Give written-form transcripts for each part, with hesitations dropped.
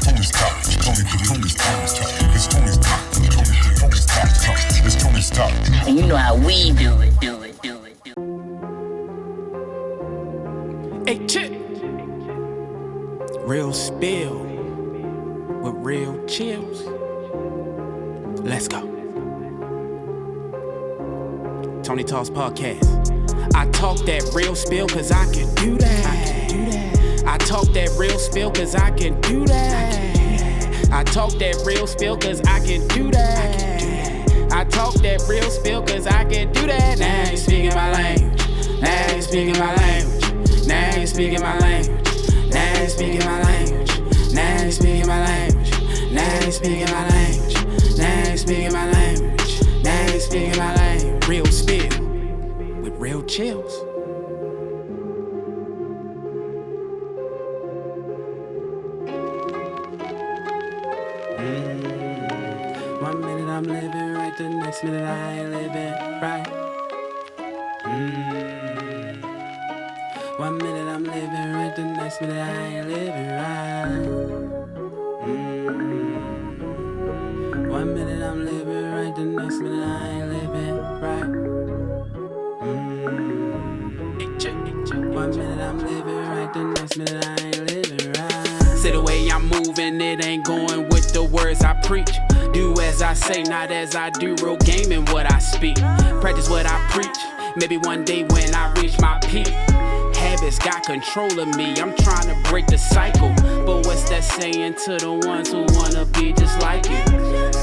Tony's top. Tony's top. It's Tony's top. It's Tony's top. And you know how we do it. Hey, chick. Real Spill with Real Chillz. Let's go. Tony Talks Podcast. I talk that real spill cause I can do that. I talk that real spill cause I can do that. I talk that real spill cause I can do that. I talk that real spill cause I can do that. Now you speaking my language. Now you speaking my language. Now you speaking my language. Now you speaking my language. Now you speaking my language. Now you speaking my language. Now you speaking my language. Now you speaking my language. Real Spill with Real Chillz. 1 minute I'm living right, the next minute I ain't living right. 1 minute I'm living right, the next minute I ain't living right. 1 minute I'm living right, the next minute I ain't living right. 1 minute I'm living right, the next minute I ain't living right. Say the way I'm moving, it ain't going with the words I preach. Do as I say, not as I do. Real game in what I speak. Practice what I preach. Maybe one day when I reach my peak. Habits got control of me. I'm trying to break the cycle. But what's that saying to the ones who wanna be just like you?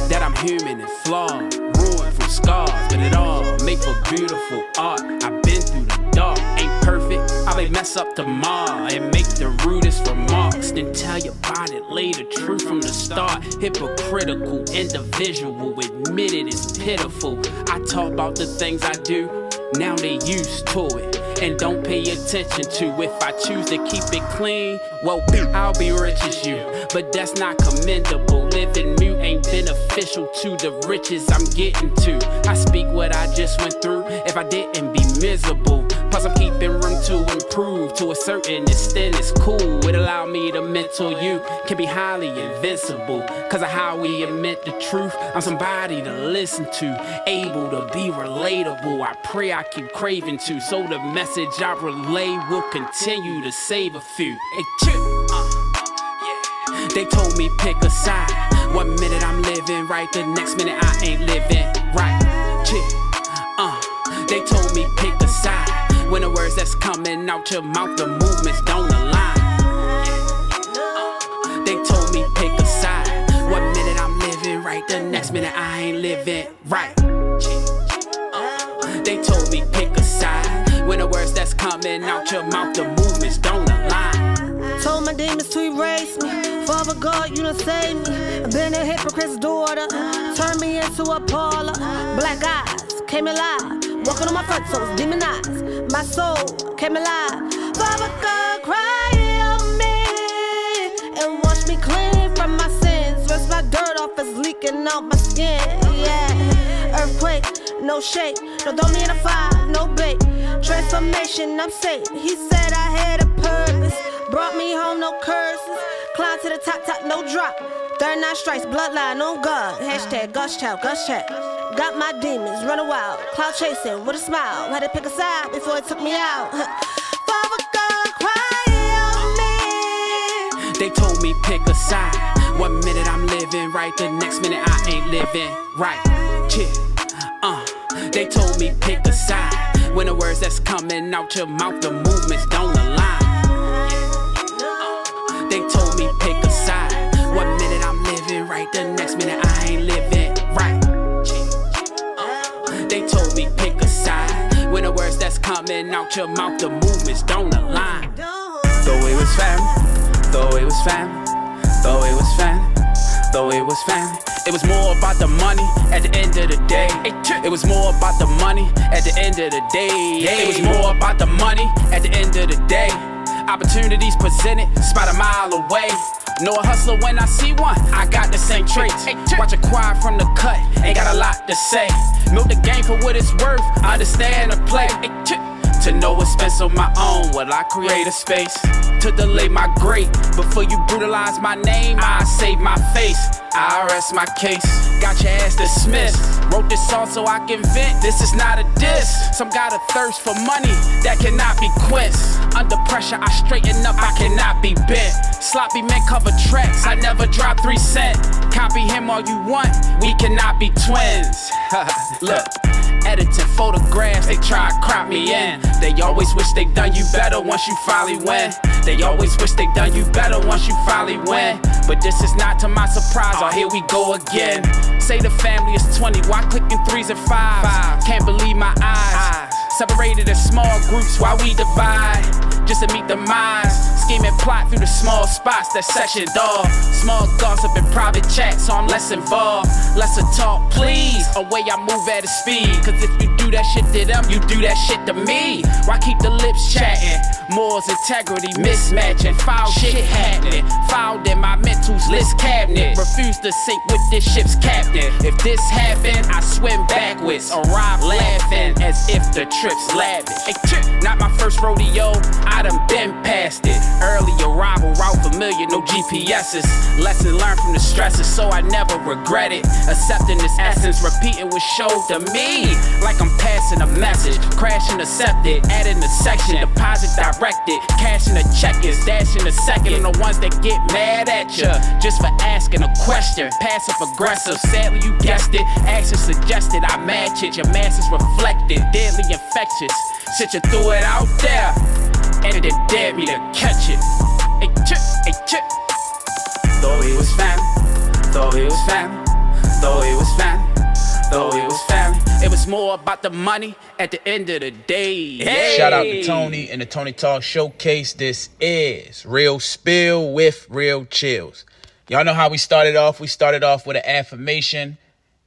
That I'm human and flawed, ruined from scars, but it all make for beautiful art. I've been through the dark, ain't perfect. I may mess up tomorrow and make the rudest remarks. Then tell you about it, lay the truth from the start. Hypocritical individual, admit it is pitiful. I talk about the things I do, now they used to it. And don't pay attention to if I choose to keep it clean. Well, I'll be rich as you, but that's not commendable. Living mute ain't beneficial to the riches I'm getting to. I speak what I just went through. If I didn't be miserable, plus I'm keeping room to improve. To a certain extent, it's cool. It allowed me to mental you can be highly invincible. Cause of how we admit the truth. I'm somebody to listen to, able to be relatable. I pray I keep craving to, so the message I relay will continue to save a few. Hey, chick. They told me pick a side. 1 minute I'm living right, the next minute I ain't living right. Chick. They told me pick a side. When the words that's coming out your mouth, the movements don't align. They told me pick a side. 1 minute I'm living right, the next minute I ain't living right. They told me pick a side. When the words that's coming out your mouth, the movements don't align. Told my demons to erase me. Father God, you done saved me. I've been a hypocrite's daughter. Turned me into a parlor. Black eyes came alive. Walking on my front toes, demonized. My soul came alive. Father God, cry on me and wash me clean from my sins. Rinse my dirt off, it's leaking out my skin. Yeah, earthquake, no shake. Don't throw me in a fire, no bait. Transformation, I'm safe. He said I had a purpose. Brought me home, no curses. Climb to the top, no drop. 39 strikes, bloodline on God. Hashtag Gush Chow, Gush Chat. Got my demons running wild. Cloud chasing with a smile. Had to pick a side before it took me out. Father God, cry on me. They told me pick a side. 1 minute I'm living right, the next minute I ain't living right. Chill. They told me pick a side. When the words that's coming out your mouth, the movements don't align. They told me pick a side. 1 minute I'm living right, the next minute I ain't living right. They told me pick a side. When the words that's coming out your mouth, the movements don't align. Though it was family, though it was family, though it was family, though it was family. It was more about the money at the end of the day. It was more about the money at the end of the day. It was more about the money at the end of the day. Opportunities presented, spot a mile away. Know a hustler when I see one, I got the same traits. Watch a choir from the cut, ain't got a lot to say. Milk the game for what it's worth, understand the play. to know expense on my own. Will I create a space to delay my great? Before you brutalize my name, I save my face. I rest my case, got your ass dismissed. Wrote this song so I can vent, this is not a diss. Some got a thirst for money that cannot be quenched. Under pressure, I straighten up, I cannot be bent. Sloppy men cover tracks, I never drop 3 cents. Copy him all you want, we cannot be twins. Look, editing photographs, they try to crop me in. They always wish they done you better once you finally win. They always wish they done you better once you finally win. But this is not to my surprise, oh here we go again. Say the family is 20, why clicking 3s and 5s? Can't believe my eyes. Separated in small groups while we divide. Just to meet the minds, scheme and plot through the small spots that sectioned off. Small gossip and private chat, so I'm less involved. Lesser talk, please, away I move at a speed. Cause if you do that shit to them, you do that shit to me. Why keep the lips chatting? Morals, integrity, mismatching. Foul shit happening. Fouled in my mental's list cabinet. Refuse to sink with this ship's captain. If this happened, I swim backwards. Arrive laughing as if the trip's lavish. Hey, not my first rodeo, I done been past it. Early arrival, route familiar, no GPS's. Lesson learned from the stresses, so I never regret it. Accepting this essence, repeating what showed to me. Like I'm passing a message, crashing accepted, adding a section, deposit directed, cashing the check is dashing a second on the ones that get mad at ya just for asking a question. Passive aggressive, sadly you guessed it. Action suggested, I match it. Your mass is reflected, deadly infectious. Shit, you threw it out there, and it dared me to catch it. Hey, chip. Though he was family, though he was family, though he was family, though he was family. It was more about the money at the end of the day. Hey. Shout out to Tony and the Tony Talk Showcase. This is Real Spill with Real Chillz. Y'all know how we started off. We started off with an affirmation.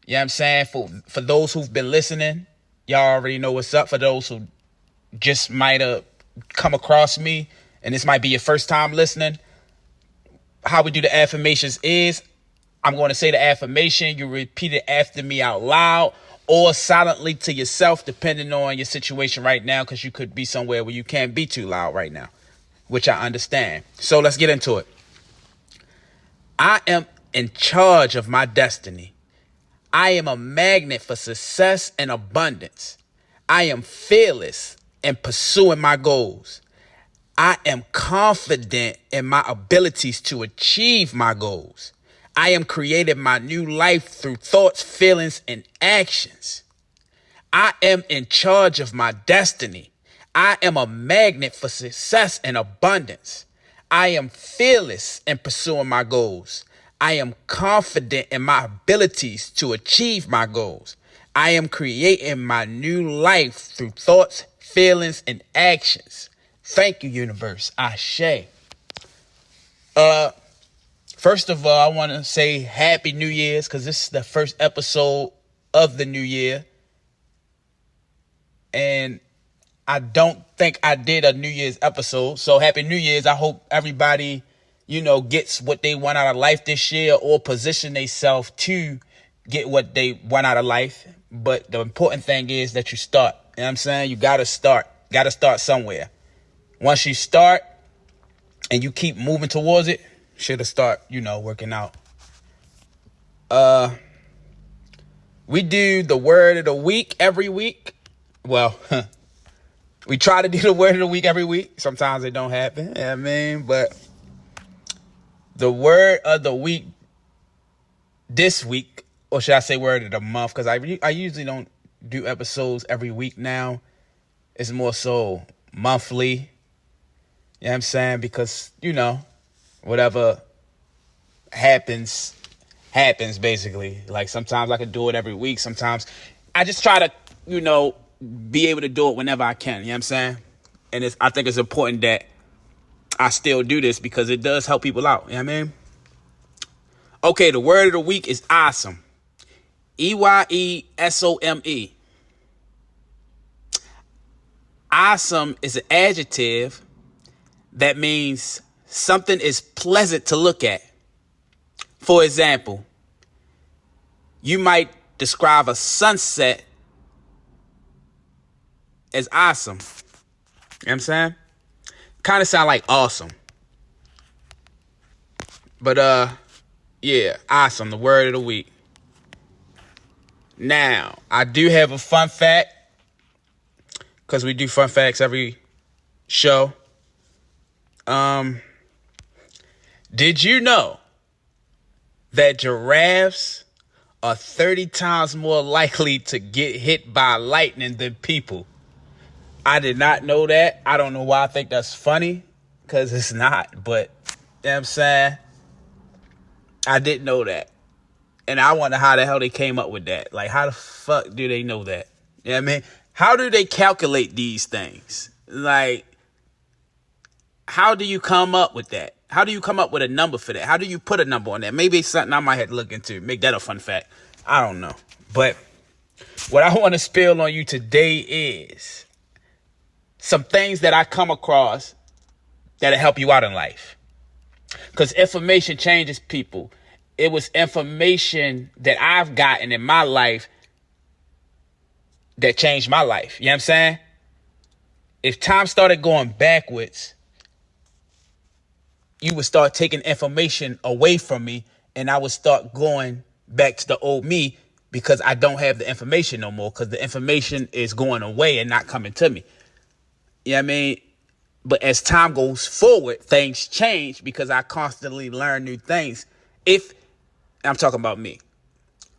You know what I'm saying? For those who've been listening, y'all already know what's up. For those who just might have come across me and this might be your first time listening, how we do the affirmations is I'm going to say the affirmation. You repeat it after me out loud or silently to yourself, depending on your situation right now, because you could be somewhere where you can't be too loud right now, which I understand. So let's get into it. I am in charge of my destiny. I am a magnet for success and abundance. I am fearless in pursuing my goals. I am confident in my abilities to achieve my goals. I am creating my new life through thoughts, feelings, and actions. I am in charge of my destiny. I am a magnet for success and abundance. I am fearless in pursuing my goals. I am confident in my abilities to achieve my goals. I am creating my new life through thoughts, feelings, and actions. Thank you, universe. Ashe. First of all, I want to say Happy New Year's because this is the first episode of the new year. And I don't think I did a New Year's episode. So Happy New Year's. I hope everybody, gets what they want out of life this year or position themselves to get what they want out of life. But the important thing is that you start. You know what I'm saying? You got to start. Got to start somewhere. Once you start and you keep moving towards it, should start, working out. We do the word of the week every week. Well, we try to do the word of the week every week. Sometimes it don't happen. You know what I mean? But the word of the week this week, or should I say word of the month? Because I usually don't do episodes every week now. It's more so monthly. You know what I'm saying? Because, whatever happens basically. Like sometimes I can do it every week. Sometimes I just try to, be able to do it whenever I can. You know what I'm saying? And I think it's important that I still do this because it does help people out. You know what I mean? Okay, the word of the week is awesome. EYESOME. Awesome is an adjective that means something is pleasant to look at. For example, you might describe a sunset as awesome. what I'm saying? Kind of sound like awesome. But yeah, awesome, the word of the week. Now, I do have a fun fact, because we do fun facts every show. Did you know that giraffes are 30 times more likely to get hit by lightning than people? I did not know that. I don't know why I think that's funny, because it's not. But, you know what I'm saying? I didn't know that. And I wonder how the hell they came up with that. Like, how the fuck do they know that? You know what I mean? How do they calculate these things? Like, how do you come up with that? How do you come up with a number for that? How do you put a number on that? Maybe it's something I might have to look into. Make that a fun fact. I don't know. But what I want to spill on you today is some things that I come across that'll help you out in life. Because information changes people. It was information that I've gotten in my life that changed my life. You know what I'm saying? If time started going backwards, you would start taking information away from me, and I would start going back to the old me, because I don't have the information no more, because the information is going away and not coming to me. You know what I mean? But as time goes forward, things change, because I constantly learn new things. If I'm talking about me,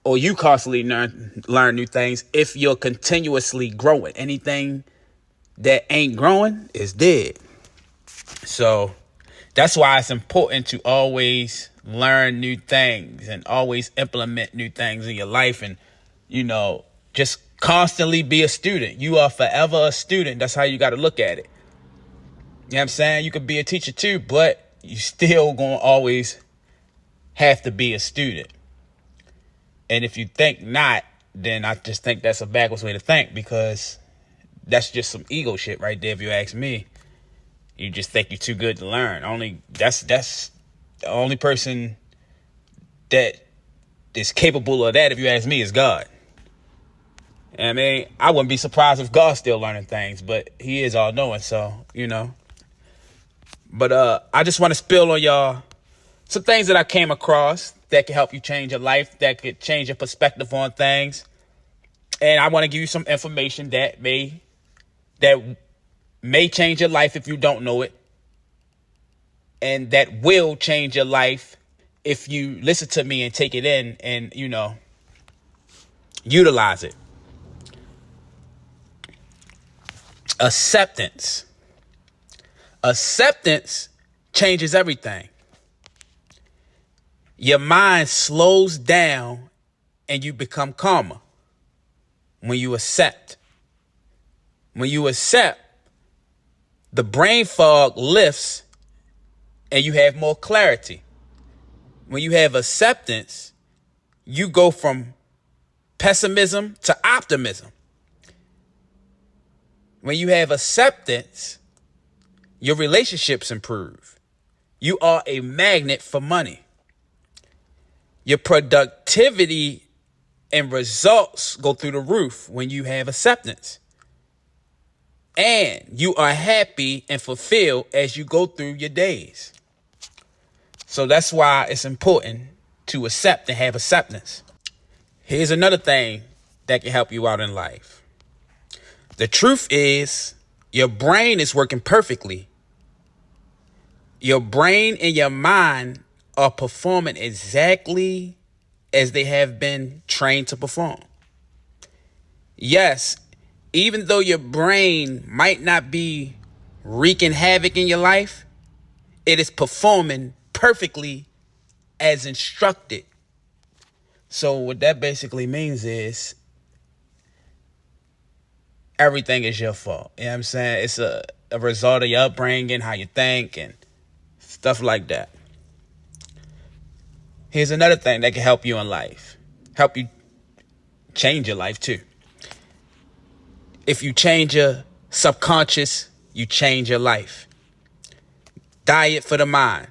or you constantly learn new things, if you're continuously growing. Anything that ain't growing is dead. So that's why it's important to always learn new things and always implement new things in your life, and, you know, just constantly be a student. You are forever a student. That's how you got to look at it. You know what I'm saying? You could be a teacher too, but you still gonna always have to be a student. And if you think not, then I just think that's a backwards way to think, because that's just some ego shit right there, if you ask me. You just think you're too good to learn. That's the only person that is capable of that, if you ask me, is God. I mean, I wouldn't be surprised if God's still learning things, but he is all knowing, so, you know. But I just want to spill on y'all some things that I came across that can help you change your life, that could change your perspective on things. And I want to give you some information that may change your life if you don't know it, and that will change your life if you listen to me and take it in and, you know, utilize it. Acceptance. Acceptance changes everything. Your mind slows down and you become calmer when you accept. When you accept, the brain fog lifts and you have more clarity. When you have acceptance, you go from pessimism to optimism. When you have acceptance, your relationships improve. You are a magnet for money. Your productivity and results go through the roof when you have acceptance. And you are happy and fulfilled as you go through your days. So that's why it's important to accept and have acceptance. Here's another thing that can help you out in life. The truth is, your brain is working perfectly. Your brain and your mind are performing exactly as they have been trained to perform. Yes, even though your brain might not be wreaking havoc in your life, it is performing perfectly as instructed. So what that basically means is everything is your fault. You know what I'm saying? It's a result of your upbringing, how you think, and stuff like that. Here's another thing that can help you in life. Help you change your life too. If you change your subconscious, you change your life. Diet for the mind.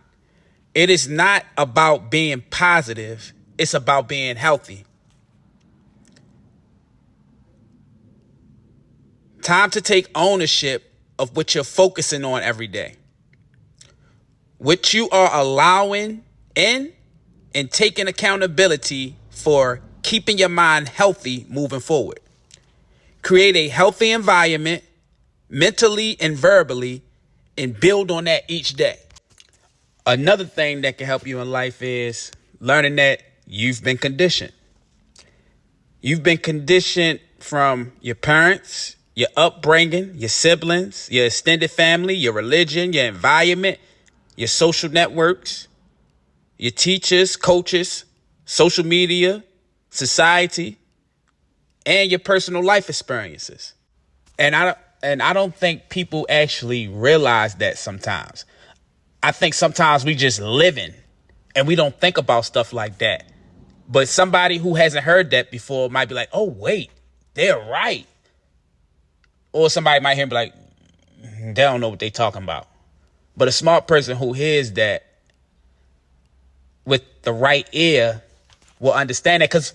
It is not about being positive. It's about being healthy. Time to take ownership of what you're focusing on every day. What you are allowing in and taking accountability for keeping your mind healthy moving forward. Create a healthy environment mentally and verbally and build on that each day. Another thing that can help you in life is learning that you've been conditioned. You've been conditioned from your parents, your upbringing, your siblings, your extended family, your religion, your environment, your social networks, your teachers, coaches, social media, society, and your personal life experiences. And I don't think people actually realize that sometimes. I think sometimes we just living and we don't think about stuff like that. But somebody who hasn't heard that before might be like, oh, wait, they're right. Or somebody might hear and be like, they don't know what they're talking about. But a smart person who hears that with the right ear will understand that. Because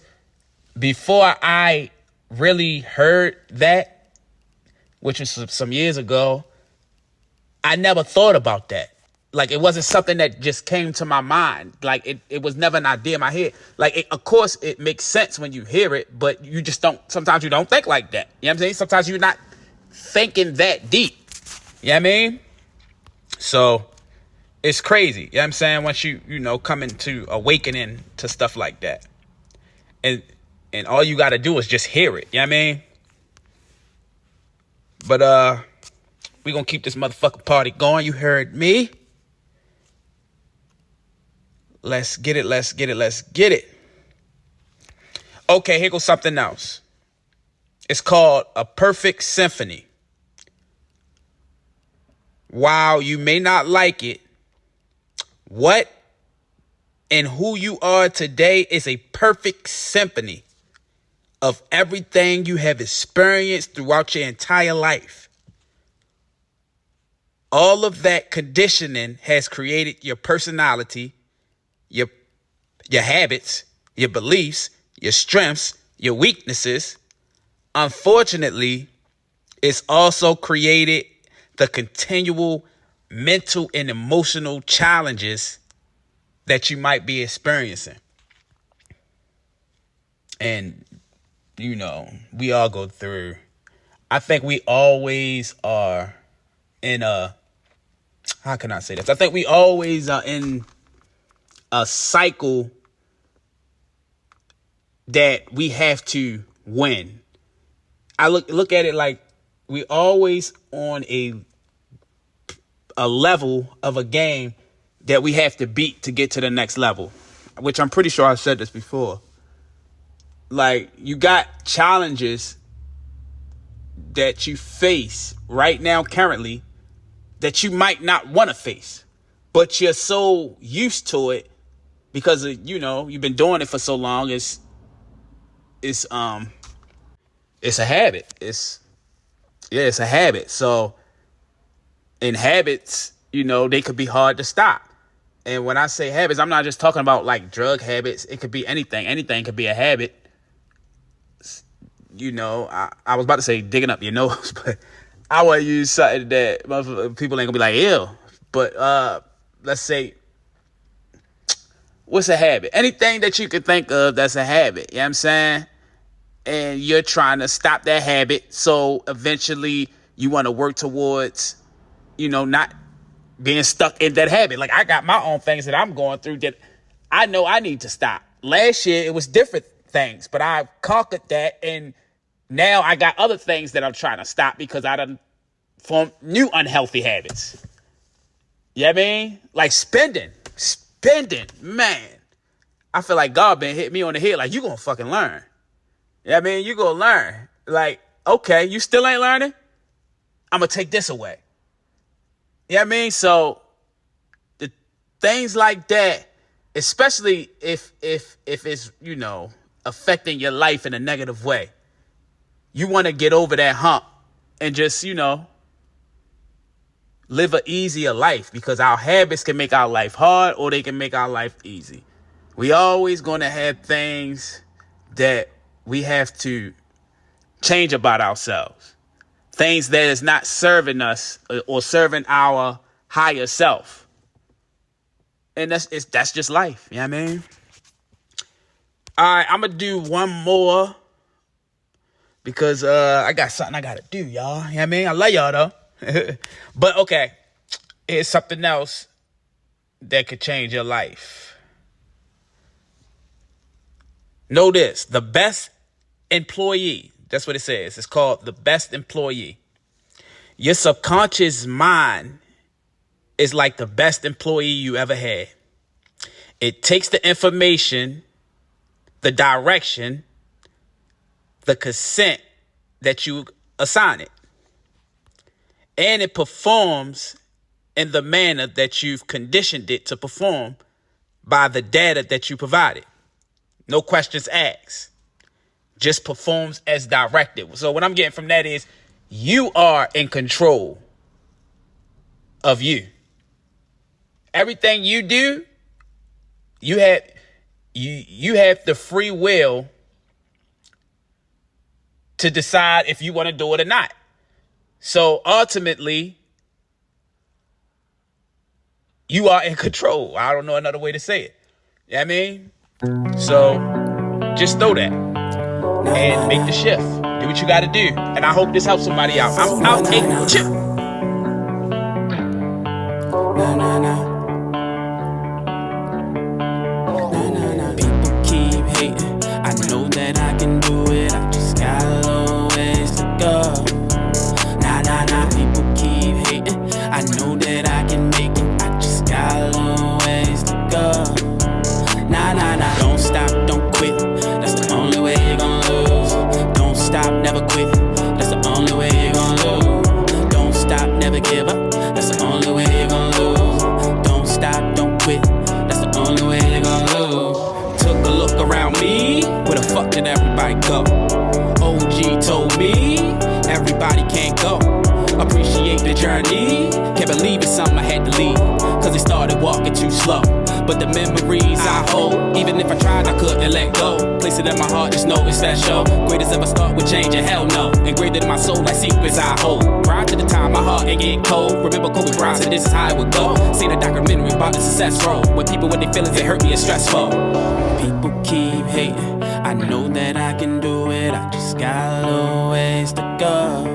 before I really heard that, which was some years ago, I never thought about that. Like, it wasn't something that just came to my mind. Like, it was never an idea in my head. Like, of course, it makes sense when you hear it, but you just don't, sometimes you don't think like that. You know what I'm saying? Sometimes you're not thinking that deep. You know what I mean? So, it's crazy. You know what I'm saying? Once you come into awakening to stuff like that. And all you got to do is just hear it. You know what I mean? But, we gonna keep this motherfucking party going. You heard me. Let's get it, let's get it, let's get it. Okay, here goes something else. It's called a perfect symphony. While you may not like it, what and who you are today is a perfect symphony of everything you have experienced throughout your entire life. All of that conditioning has created your personality, your habits, your beliefs, your strengths, your weaknesses. Unfortunately, it's also created the continual mental and emotional challenges that you might be experiencing. And, we all go through. I think we always are in a, how can I say this? I think we always are in a cycle that we have to win. I look at it like we always on a level of a game that we have to beat to get to the next level, which I'm pretty sure I've said this before. Like, you got challenges that you face right now currently that you might not want to face, but you're so used to it because you've been doing it for so long. It's a habit. It's a habit. So in habits, they could be hard to stop. And when I say habits, I'm not just talking about like drug habits. It could be anything. Anything could be a habit. I was about to say digging up your nose, but I want to use something that people ain't gonna be like, ew. But let's say, what's a habit? Anything that you could think of that's a habit. You know what I'm saying? And you're trying to stop that habit. So eventually you want to work towards, not being stuck in that habit. Like, I got my own things that I'm going through that I know I need to stop. Last year it was different things, but I conquered that. And now I got other things that I'm trying to stop because I done formed new unhealthy habits. You know what I mean? Like spending, man. I feel like God been hit me on the head like, you gonna fucking learn. You know what I mean? You gonna learn. Like, okay, you still ain't learning? I'm gonna take this away. You know what I mean? So the things like that, especially if it's, affecting your life in a negative way, you want to get over that hump and just, live an easier life, because our habits can make our life hard or they can make our life easy. We always going to have things that we have to change about ourselves. things that is not serving us or serving our higher self. And that's just life. You know what I mean? All right, I'm going to do one more because I got something I got to do, y'all. You know what I mean? I love y'all, though. But, okay, here's something else that could change your life. Know this, the best employee, that's what it says. It's called the best employee. Your subconscious mind is like the best employee you ever had. It takes the information, the direction, the consent that you assign it. And it performs in the manner that you've conditioned it to perform by the data that you provided. No questions asked. Just performs as directed. So what I'm getting from that is you are in control of you. Everything you do, you have the free will to decide if you want to do it or not. So ultimately, you are in control. I don't know another way to say it. You know what I mean? So just know that and make the shift. Do what you got to do. And I hope this helps somebody out. I'm out. Hey, chill. People keep hating. I know that I can do it. I just got a little ways to go. People keep hating. I know that I can make it. I just got a little ways to go. Don't stop, don't quit. That's the only way you're gonna lose. Don't stop, never quit. That's the only way you're gonna lose. Don't stop, never give up. That's the only way you're gonna lose. Don't stop, don't quit. That's the only way you're gonna lose. Took a look around me. Where the fuck did everybody go? OG told me everybody can't go. Appreciate the journey. Can't believe it's something I had to leave, cause it started walking too slow. But the memories I hold, even if I tried, I couldn't let go. Place it in my heart, just know it's that show. Greatest ever start with change, and hell no. Engraved in my soul like secrets I hold. Prior to the time my heart ain't get cold. Remember Kobe Bryant said this is how it would go. Seen a documentary about the success road. When people with their feelings, it hurt me, it's stressful. People keep hating. I know that I can do it. I just got a little ways to go.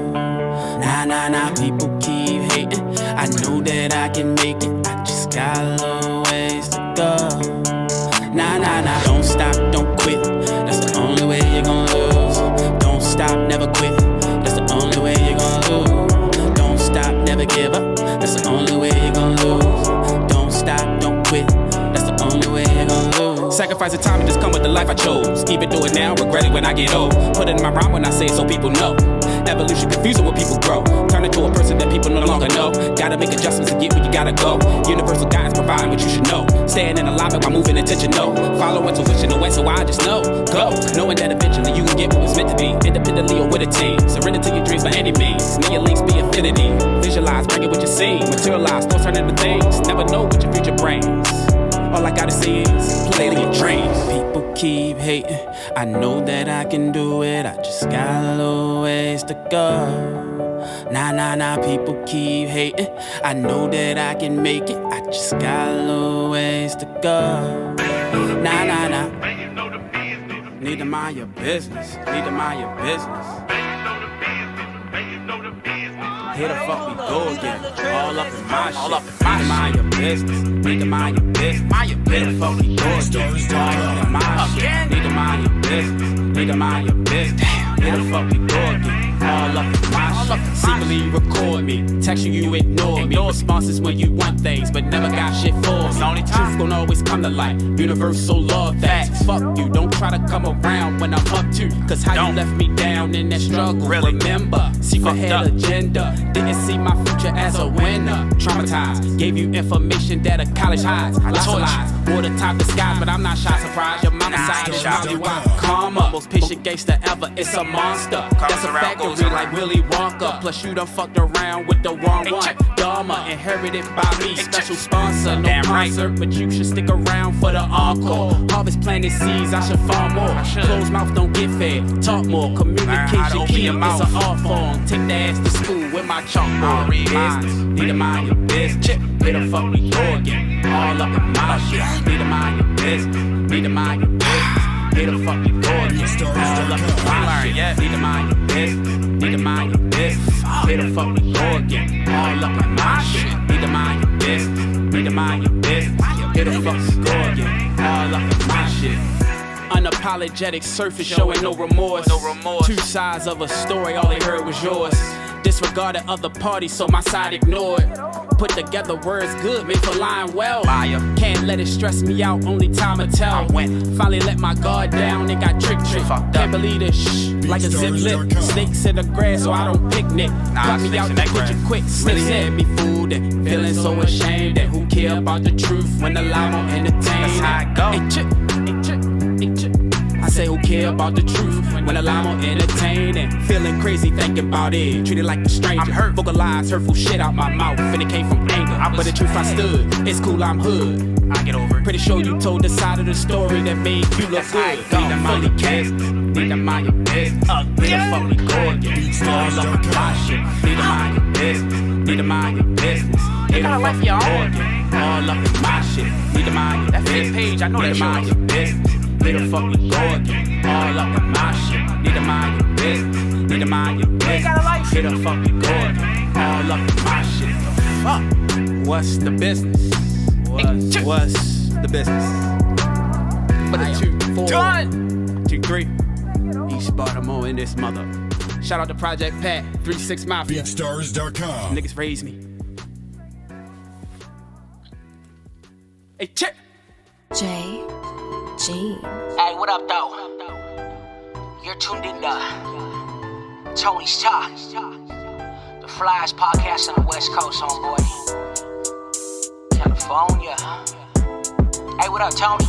People keep hating. I know that I can make it. I just got a little ways to go. Don't stop, don't quit. That's the only way you're gonna lose. Don't stop, never quit. That's the only way you're gonna lose. Don't stop, never give up. That's the only way you're gonna lose. Don't stop, don't quit. That's the only way you're gonna lose. Sacrifice the time and just come with the life I chose. Even do it now, regret it when I get old. Put it in my rhyme when I say it so people know. Evolution confusing when people grow. Turn into a person that people no longer know. Gotta make adjustments to get where you gotta go. Universal guidance providing what you should know. Staying in alignment while moving intentional. Follow intuition, the way so I just know. Go, knowing that eventually you can get what was meant to be. Independently or with a team. Surrender to your dreams by any means. May your links be affinity. Visualize, bring it what you see. Materialize, thoughts turn into things. Never know what your future brings. All I gotta see is play to your dreams. People keep hating. I know that I can do it. I just got a little ways to go. People keep hating. I know that I can make it. I just got a little ways to go. Need to mind your business. Need to mind your business. Here the fuck we go again. All up in my shit. All up in my mind your business. Need to mind your business. Mind your business. Here the fuck we go again. All up in my shit. Need to mind your business. Need to mind your business. Here the fuck we go again. All up in my shit. Secretly record me. Text you ignore me. Responses when you want things, but never got shit for me. Only truth gon' always come to light. Universal law of facts. Fuck you. Don't try to come around when I'm up to. Cause how you left me down in that struggle. Remember, secret head agenda. Didn't see my future as a winner. Traumatized, gave you information that a college hides. Lots of lies, Watertop the skies, but I'm not shy, surprised. Your mama side is probably why. Karma, most patient gangster ever, it's a monster. That's a factory like Willy Wonka. Plus you done fucked around with the wrong one. Dharma, inherited by me, special sponsor. No concert, but you should stick around for the encore. Harvest planted seeds, I should farm more. Closed mouth don't get fed, talk more. Communication key, it's an art form. Take the ass to school with my chalkboard. Need to mind your business. Where the fuck we go again? All up in my shit. Need to mind your business. Need to mind your business. Where the fuck we go again? All up in my shit. Need to mind your business. Need to mind your business. Where the fuck we go again? All up in my shit. Need to mind your business. Need to mind your business. Where the fuck we go again? All up in my shit. Unapologetic surface showing no remorse. Two sides of a story, all they heard was yours. Disregarded other parties, so my side ignored. Put together words good, made for lying well. Can't let it stress me out, only time will tell. Finally let my guard down and got tricked. Can't believe this like a zip lip. Snakes in the grass, so I don't picnic. Cut me out the kitchen quick, snip said me food and feeling so ashamed. And who care about the truth when the lie won't entertain? Hey, chick. I say who care about the truth when the lie won't entertain and feeling crazy thinking about it. Treated like a stranger. I'm hurt. Vocalize hurtful shit out my mouth and it came from anger. But the truth I stood. It's cool, I'm hood. I get over it. Pretty sure you told the side of the story that made you look good. Need to mind your business. Need to mind your business. Where the fuck we go again? All up in my shit. Need to mind your business. Need to mind your business. Where the fuck we go again? All up in my shit. Need to mind your business. Page, I know that mind your business. Where the fuck we go again? All up in my shit. Need to mind your business. Need to mind your business. Where the fuck we go again? All up in my shit. Fuck. What's the business? What's the business? But a 2, 4, 2, 3. East Baltimore in this mother. Shout out to Project Pat, 36 Mafia. BeatStars.com. Niggas raised me. Hey, check. J. G. Hey, what up, though? You're tuned in to Tony's Talk, the flyest podcast on the West Coast, homeboy. California. Hey, what up, Tony?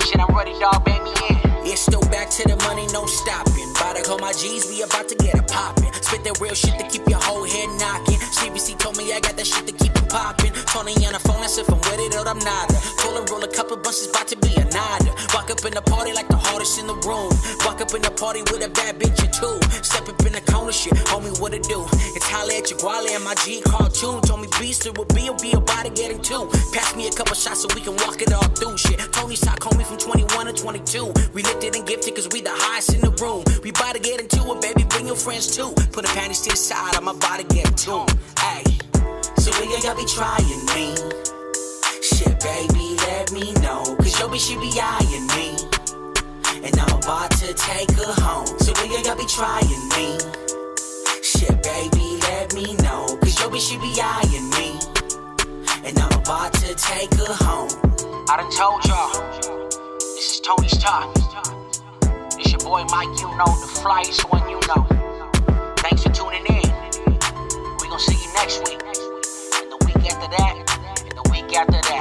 Shit, I'm ready, dog, bang me in. It's still back to the money, no stopping. About to call my G's, we about to get it poppin'. Spit that real shit to keep your whole head knocking. CBC told me I got that shit to keep it poppin'. Tony on the phone, that's if I'm with it or I'm not. Pull and roll a couple bunches, about to be a nada. Walk up in the party like the hardest in the room. Walk up in the party with a bad bitch or two. Step up in the corner shit, homie, what it do? It's holla at your guale and my G cartoon. Told me beast it will be about to get into. Pass me a couple shots so we can walk it all through shit. Tony's Talk, homie, from 21 to 22. We lifted and gifted cause we the highest in the room. We about to get into it, baby, bring your friends too. Put the panties to the side, I'm about to get into 'em. Ay, so when y'all be trying me, shit, baby, let me know. Cause your bitch, she be eyeing me, and I'm about to take her home. So when y'all be trying me, shit, baby, let me know. Cause your bitch, she be eyeing me, and I'm about to take her home. I done told y'all, this is Tony's Talk. It's your boy Mike, you know, the flyest one you know. Thanks for tuning in. We gon' see you next week, and the week after that, and the week after that.